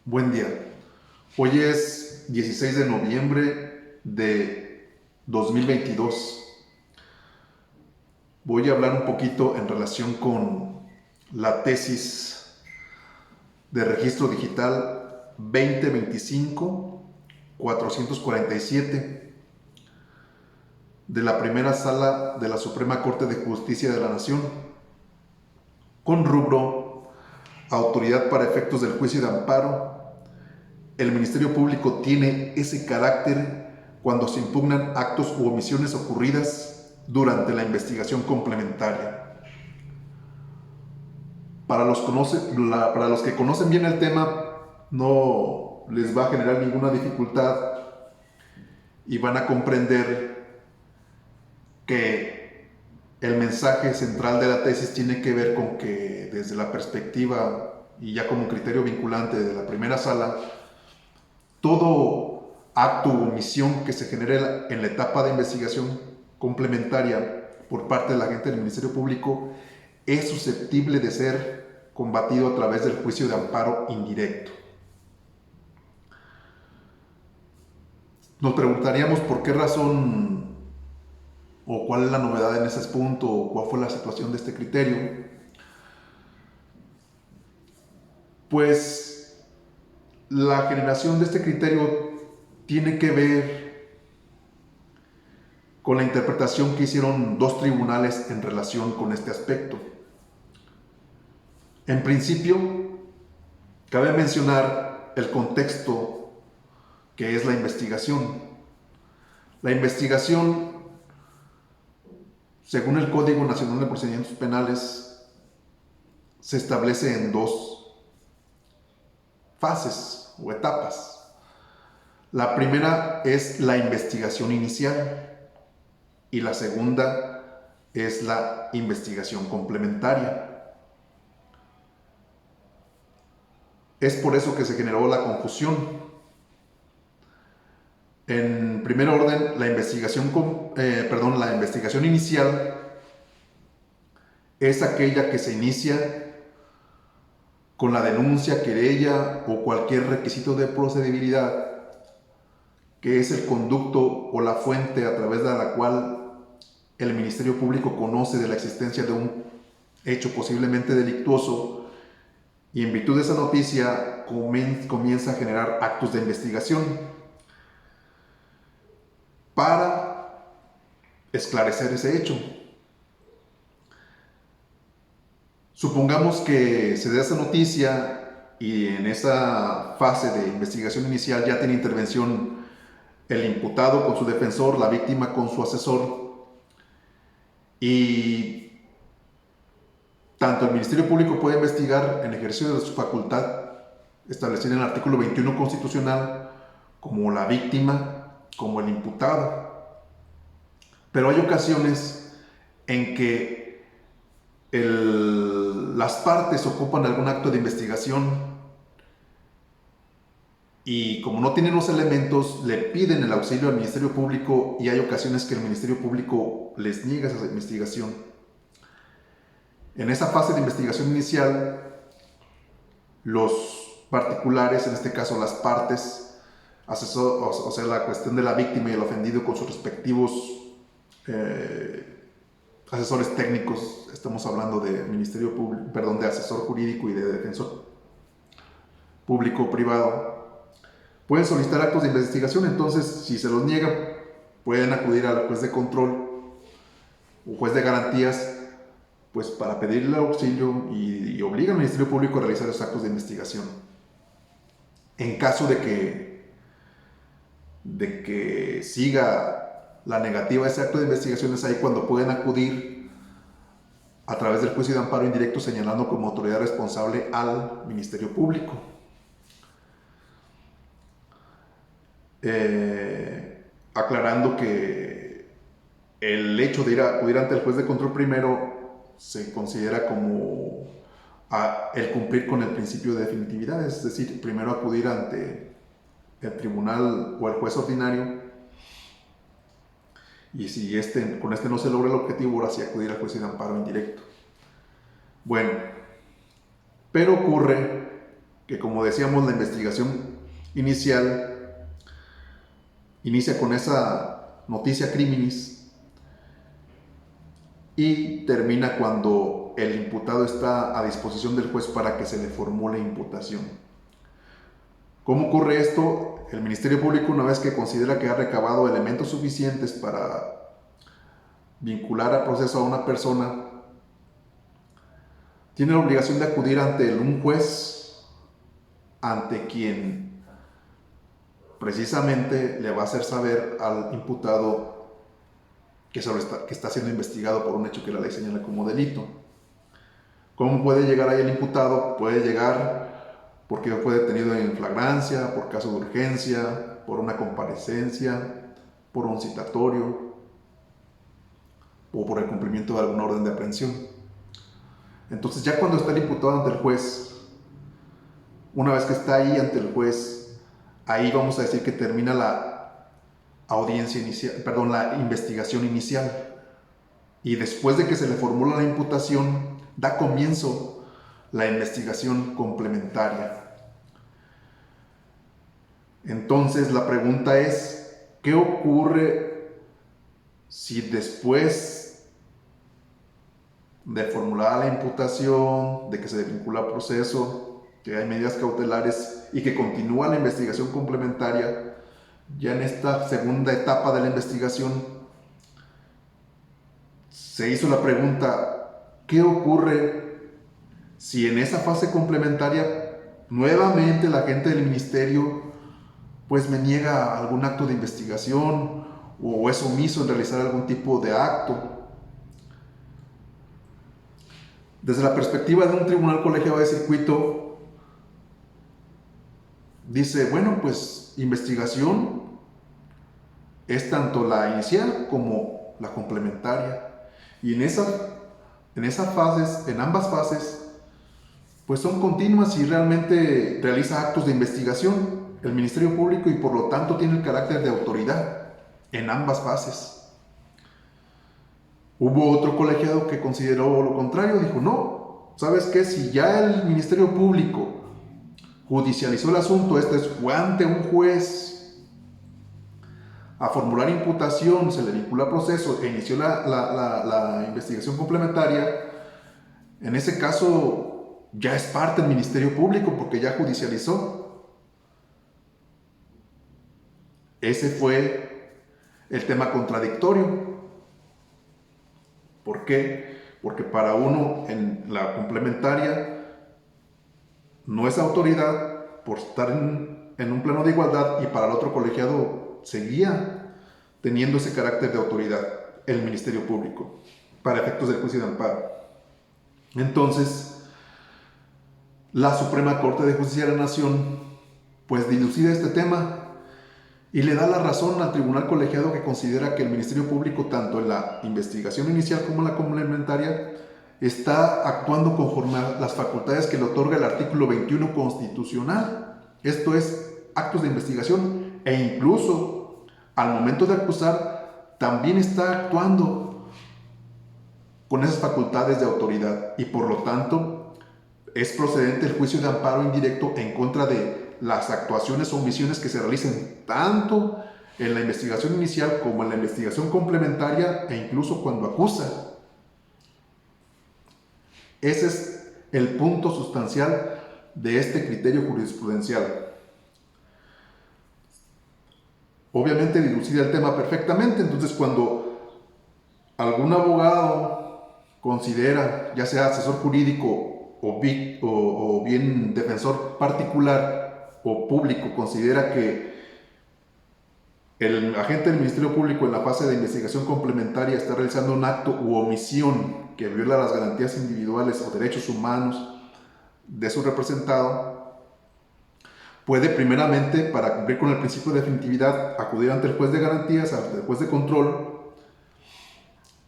Buen día. Hoy es 16 de noviembre de 2022. Voy a hablar un poquito en relación con la tesis de registro digital 2025-447 de la primera sala de la Suprema Corte de Justicia de la Nación, con rubro Autoridad para efectos del juicio de amparo. El Ministerio Público tiene ese carácter cuando se impugnan actos u omisiones ocurridas durante la investigación complementaria. Para los que conocen bien el tema, no les va a generar ninguna dificultad y van a comprender que el mensaje central de la tesis tiene que ver con que desde la perspectiva y ya como criterio vinculante de la primera sala, todo acto u omisión que se genere en la etapa de investigación complementaria por parte del agente del Ministerio Público es susceptible de ser combatido a través del juicio de amparo indirecto. Nos preguntaríamos por qué razón o cuál es la novedad en ese punto o cuál fue la situación de este criterio. Pues la generación de este criterio tiene que ver con la interpretación que hicieron dos tribunales en relación con este aspecto. En principio, cabe mencionar el contexto que es la investigación. La investigación, según el Código Nacional de Procedimientos Penales, se establece en dos fases o etapas. La primera es la investigación inicial y la segunda es la investigación complementaria. Es por eso que se generó la confusión. En primer orden, la investigación inicial es aquella que se inicia con la denuncia, querella o cualquier requisito de procedibilidad, que es el conducto o la fuente a través de la cual el Ministerio Público conoce de la existencia de un hecho posiblemente delictuoso y en virtud de esa noticia comienza a generar actos de investigación para esclarecer ese hecho. Supongamos que se dé esa noticia y en esa fase de investigación inicial ya tiene intervención el imputado con su defensor, la víctima con su asesor, y tanto el Ministerio Público puede investigar en ejercicio de su facultad establecida en el artículo 21 constitucional, como la víctima, como el imputado. Pero hay ocasiones en que las partes ocupan algún acto de investigación y como no tienen los elementos, le piden el auxilio al Ministerio Público y hay ocasiones que el Ministerio Público les niega esa investigación. En esa fase de investigación inicial, los particulares, en este caso las partes, o sea, la cuestión de la víctima y el ofendido con sus respectivos asesores técnicos, estamos hablando de Ministerio Público, perdón, de asesor jurídico y de defensor público privado, pueden solicitar actos de investigación. Entonces, si se los niega, pueden acudir al juez de control o juez de garantías, pues para pedirle auxilio y obligan al Ministerio Público a realizar esos actos de investigación. En caso de que siga la negativa de ese acto de investigación, es ahí cuando pueden acudir a través del juicio de amparo indirecto señalando como autoridad responsable al Ministerio Público. Aclarando que el hecho de acudir ante el juez de control primero se considera como el cumplir con el principio de definitividad, es decir, primero acudir ante el tribunal o el juez ordinario y si con este no se logra el objetivo, ahora sí acudir al juicio de amparo indirecto. Bueno, pero ocurre que, como decíamos, la investigación inicial inicia con esa noticia criminis y termina cuando el imputado está a disposición del juez para que se le formule imputación. ¿Cómo ocurre esto? El Ministerio Público, una vez que considera que ha recabado elementos suficientes para vincular a proceso a una persona, tiene la obligación de acudir ante un juez, ante quien precisamente le va a hacer saber al imputado que está siendo investigado por un hecho que la ley señala como delito. ¿Cómo puede llegar ahí el imputado? Puede llegar porque fue detenido en flagrancia, por caso de urgencia, por una comparecencia, por un citatorio o por el cumplimiento de alguna orden de aprehensión. Entonces, ya cuando está el imputado ante el juez, una vez que está ahí ante el juez, ahí vamos a decir que termina la audiencia inicial, perdón, la investigación inicial. Y después de que se le formula la imputación, da comienzo la investigación complementaria. Entonces, la pregunta es, ¿qué ocurre si después de formular la imputación, de que se desvincula el proceso, que hay medidas cautelares y que continúa la investigación complementaria, ya en esta segunda etapa de la investigación se hizo la pregunta, ¿qué ocurre si en esa fase complementaria nuevamente la gente del ministerio pues me niega algún acto de investigación o es omiso en realizar algún tipo de acto? Desde la perspectiva de un tribunal colegiado de circuito, dice, bueno, pues investigación es tanto la inicial como la complementaria. Y en esas fases, en ambas fases, pues son continuas y realmente realiza actos de investigación el Ministerio Público y por lo tanto tiene el carácter de autoridad en ambas fases. Hubo otro colegiado que consideró lo contrario, dijo, no, ¿sabes qué? Si ya el Ministerio Público judicializó el asunto, fue ante un juez a formular imputación, se le vincula a proceso e inició la investigación complementaria, en ese caso ya es parte del Ministerio Público porque ya judicializó. Ese fue el tema contradictorio. ¿Por qué? Porque para uno en la complementaria no es autoridad por estar en un plano de igualdad y para el otro colegiado seguía teniendo ese carácter de autoridad el Ministerio Público para efectos del juicio de amparo. Entonces, la Suprema Corte de Justicia de la Nación pues dilucida este tema y le da la razón al tribunal colegiado que considera que el Ministerio Público, tanto en la investigación inicial como en la complementaria, está actuando conforme a las facultades que le otorga el artículo 21 constitucional. Esto es, actos de investigación e incluso al momento de acusar también está actuando con esas facultades de autoridad y por lo tanto es procedente el juicio de amparo indirecto en contra de las actuaciones o omisiones que se realicen tanto en la investigación inicial como en la investigación complementaria e incluso cuando acusa. Ese es el punto sustancial de este criterio jurisprudencial. Obviamente dilucida el tema perfectamente, entonces cuando algún abogado considera, ya sea asesor jurídico o bien defensor particular o público, considera que el agente del Ministerio Público en la fase de investigación complementaria está realizando un acto u omisión que viola las garantías individuales o derechos humanos de su representado, puede primeramente, para cumplir con el principio de definitividad, acudir ante el juez de garantías, ante el juez de control,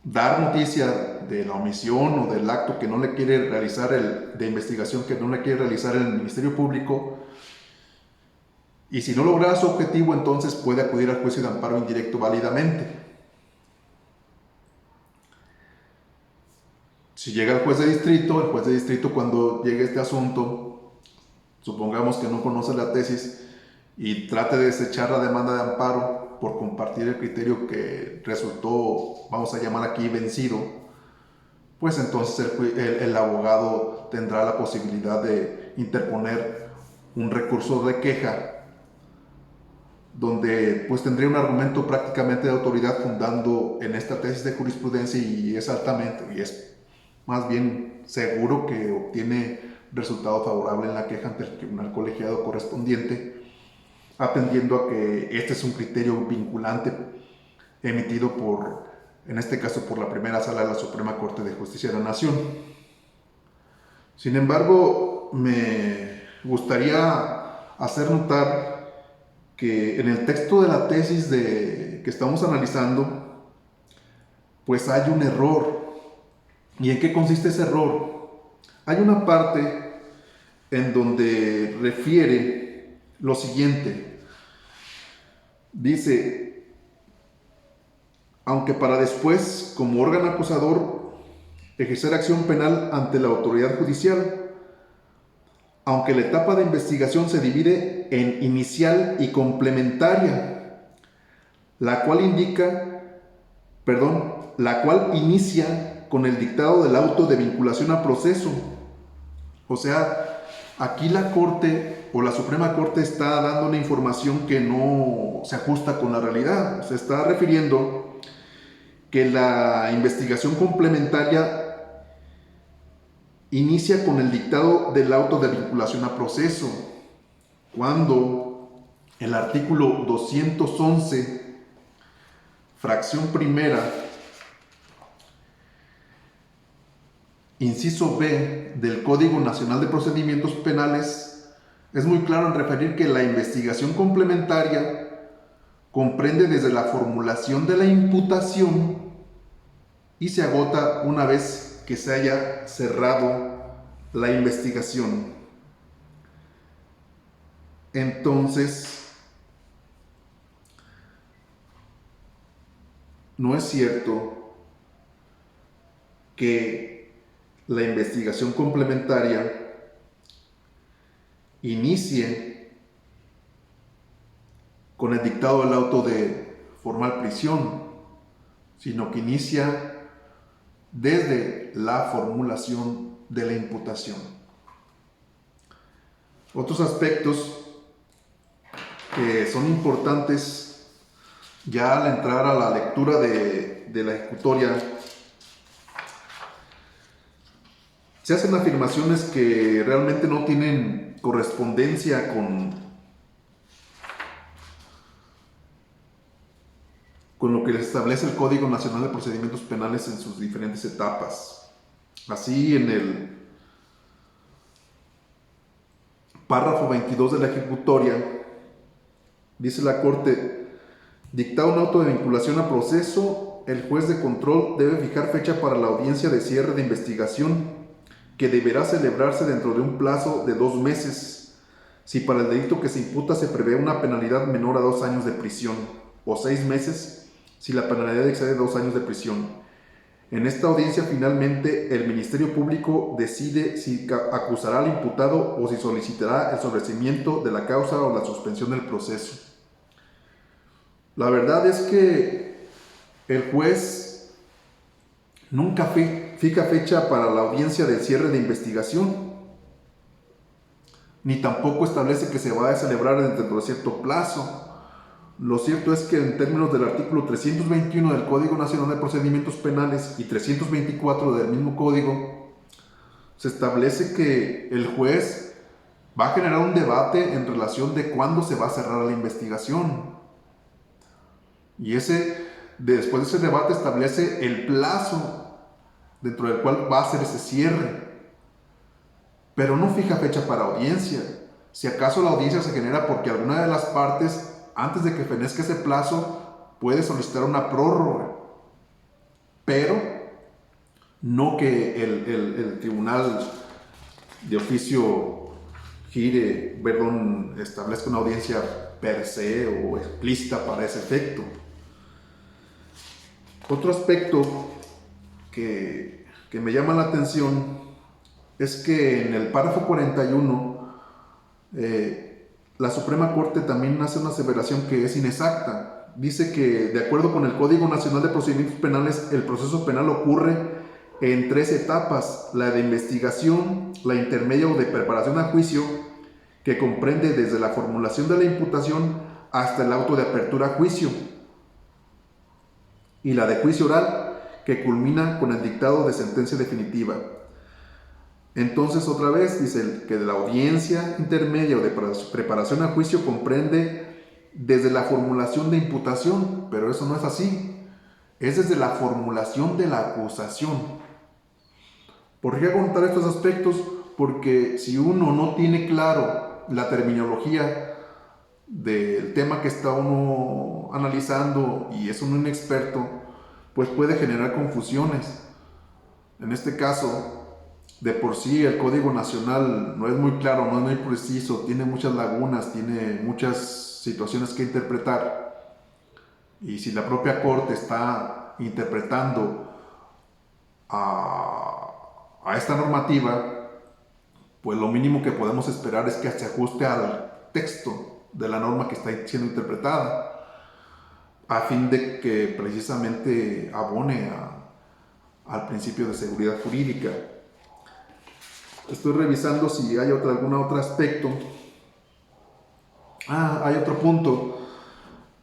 dar noticia de la omisión o del acto que no le quiere realizar de investigación que no le quiere realizar el Ministerio Público, y si no logra su objetivo, entonces puede acudir al juicio de amparo indirecto válidamente. Si llega el juez de distrito cuando llegue este asunto supongamos que no conoce la tesis y trate de desechar la demanda de amparo por compartir el criterio que resultó, vamos a llamar aquí, vencido, pues entonces el abogado tendrá la posibilidad de interponer un recurso de queja donde pues tendría un argumento prácticamente de autoridad fundando en esta tesis de jurisprudencia y es más bien seguro que obtiene resultado favorable en la queja ante el tribunal colegiado correspondiente, atendiendo a que este es un criterio vinculante emitido en este caso por la primera sala de la Suprema Corte de Justicia de la Nación. Sin embargo, me gustaría hacer notar que en el texto de la tesis que estamos analizando, pues hay un error. ¿Y en qué consiste ese error? Hay una parte en donde refiere lo siguiente. Dice, aunque para después, como órgano acusador, ejercer acción penal ante la autoridad judicial, aunque la etapa de investigación se divide en inicial y complementaria, la cual inicia con el dictado del auto de vinculación a proceso. O sea, aquí la Corte o la Suprema Corte está dando una información que no se ajusta con la realidad. Se está refiriendo que la investigación complementaria inicia con el dictado del auto de vinculación a proceso, cuando el artículo 211, fracción primera, inciso B del Código Nacional de Procedimientos Penales, es muy claro en referir que la investigación complementaria comprende desde la formulación de la imputación y se agota una vez que se haya cerrado la investigación. Entonces, no es cierto que la investigación complementaria inicie con el dictado del auto de formal prisión, sino que inicia desde la formulación de la imputación. Otros aspectos que son importantes ya al entrar a la lectura de la ejecutoria, se hacen afirmaciones que realmente no tienen correspondencia con lo que establece el Código Nacional de Procedimientos Penales en sus diferentes etapas. Así, en el párrafo 22 de la ejecutoria, dice la Corte, dictado un auto de vinculación a proceso, el juez de control debe fijar fecha para la audiencia de cierre de investigación, que deberá celebrarse dentro de un plazo de 2 meses, si para el delito que se imputa se prevé una penalidad menor a 2 años de prisión, o 6 meses, si la penalidad excede 2 años de prisión. En esta audiencia, finalmente, el Ministerio Público decide si acusará al imputado o si solicitará el sobreseimiento de la causa o la suspensión del proceso. La verdad es que el juez nunca fija fecha para la audiencia del cierre de investigación, ni tampoco establece que se va a celebrar dentro de cierto plazo. Lo cierto es que en términos del artículo 321 del Código Nacional de Procedimientos Penales y 324 del mismo código, se establece que el juez va a generar un debate en relación de cuándo se va a cerrar la investigación. Y después de ese debate establece el plazo dentro del cual va a hacer ese cierre. Pero no fija fecha para audiencia. Si acaso la audiencia se genera porque alguna de las partes, antes de que fenezca ese plazo, puede solicitar una prórroga, pero no que el tribunal de oficio establezca una audiencia per se o explícita para ese efecto. Otro aspecto que me llama la atención es que en el párrafo 41 La Suprema Corte también hace una aseveración que es inexacta. Dice que, de acuerdo con el Código Nacional de Procedimientos Penales, el proceso penal ocurre en 3 etapas: la de investigación, la intermedia o de preparación a juicio, que comprende desde la formulación de la imputación hasta el auto de apertura a juicio, y la de juicio oral, que culmina con el dictado de sentencia definitiva. Entonces, otra vez, dice que de la audiencia intermedia o de preparación a juicio comprende desde la formulación de imputación, pero eso no es así. Es desde la formulación de la acusación. ¿Por qué contar estos aspectos? Porque si uno no tiene claro la terminología del tema que está uno analizando y es uno inexperto, pues puede generar confusiones. En este caso, de por sí el Código Nacional no es muy claro, no es muy preciso, tiene muchas lagunas, tiene muchas situaciones que interpretar. Y si la propia Corte está interpretando a esta normativa, pues lo mínimo que podemos esperar es que se ajuste al texto de la norma que está siendo interpretada, a fin de que precisamente abone al principio de seguridad jurídica. Estoy revisando si hay algún otro aspecto. Hay otro punto.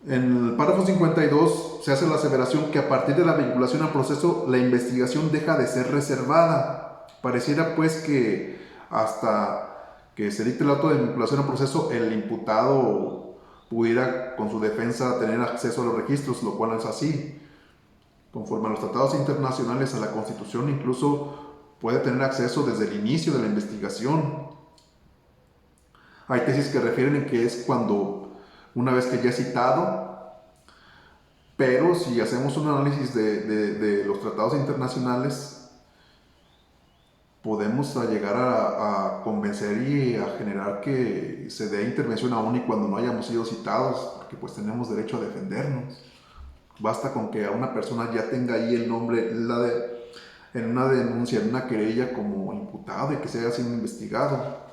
En el párrafo 52 se hace la aseveración que a partir de la vinculación al proceso, la investigación deja de ser reservada. Pareciera pues que hasta que se dicte el auto de vinculación al proceso, el imputado pudiera con su defensa tener acceso a los registros, lo cual no es así. Conforme a los tratados internacionales, a la Constitución, incluso puede tener acceso desde el inicio de la investigación. Hay tesis que refieren en que es cuando, una vez que ya es citado, pero si hacemos un análisis de los tratados internacionales, podemos llegar a convencer y a generar que se dé intervención aún y cuando no hayamos sido citados, porque pues tenemos derecho a defendernos. Basta con que a una persona ya tenga ahí el nombre en una denuncia, en una querella como imputado y que se haya sido investigado.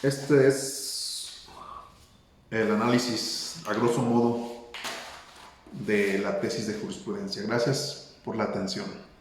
Este es el análisis, a grosso modo, de la tesis de jurisprudencia. Gracias por la atención.